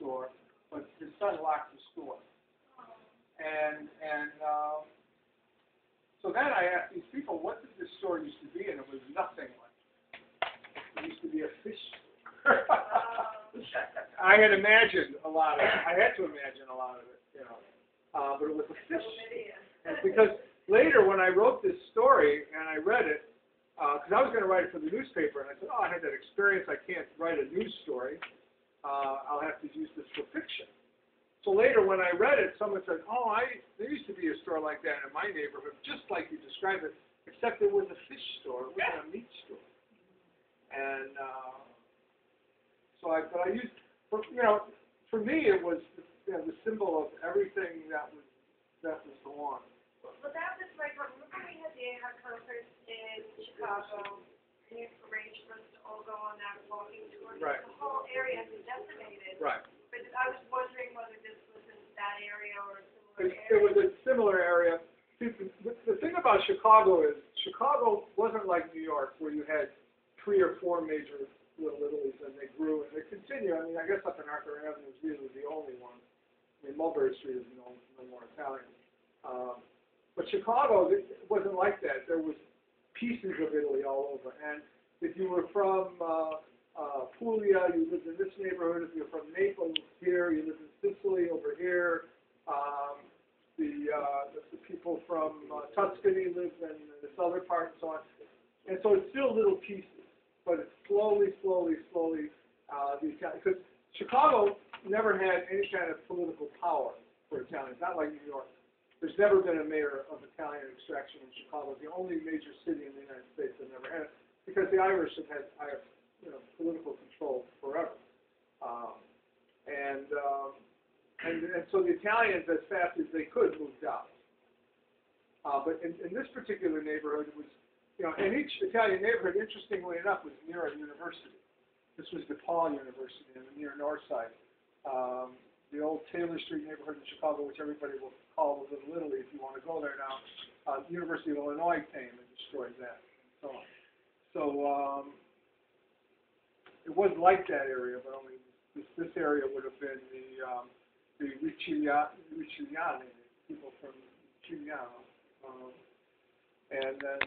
store, but his son locked the store. So then I asked these people, what did this store used to be? And it was nothing like it. It used to be a fish store. I had imagined a lot of it. I had to imagine a lot of it, you know. But it was a fish store. Because later when I wrote this story and I read it, because I was going to write it for the newspaper, and I said, oh, I had that experience, I can't write a news story. I'll have to use this for fiction. So later when I read it, someone said, oh, there used to be a store like that in my neighborhood, just like you described it, except it was a fish store, it wasn't a meat store. And but I used, you know, for me it was the symbol of everything that was going on. Well, that was my problem. Remember we had the AHA conference in Chicago, and you arranged for us to all go on that walking tour. Right. The whole area has been decimated. Right. But I was wondering whether this was in that area or a similar area. It was a similar area. See, the thing about Chicago is, Chicago wasn't like New York, where you had 3 or 4 major Little Italies, and they grew, and they continue. I mean, I guess up in Arthur Avenue is really the only one. I mean, Mulberry Street is no more Italian. But Chicago, it wasn't like that. There was pieces of Italy all over. And if you were from Puglia, you lived in this neighborhood. If you're from Naples, here, you lived in Sicily, over here. The people from Tuscany lived in this other part, and so on. And so it's still little pieces, but it's slowly, the Italian. Because Chicago never had any kind of political power for Italians, not like New York. There's never been a mayor of Italian extraction in Chicago. The only major city in the United States that never had it, because the Irish have had, political control forever. And so the Italians, as fast as they could, moved out. But in this particular neighborhood, it was, and each Italian neighborhood, interestingly enough, was near a university. This was DePaul University in the near north side. The old Taylor Street neighborhood in Chicago, which everybody will call Little Italy if you want to go there now. The University of Illinois came and destroyed that. So it was like that area, but only this area would have been the Riccigliani, people from Riccigliano. And then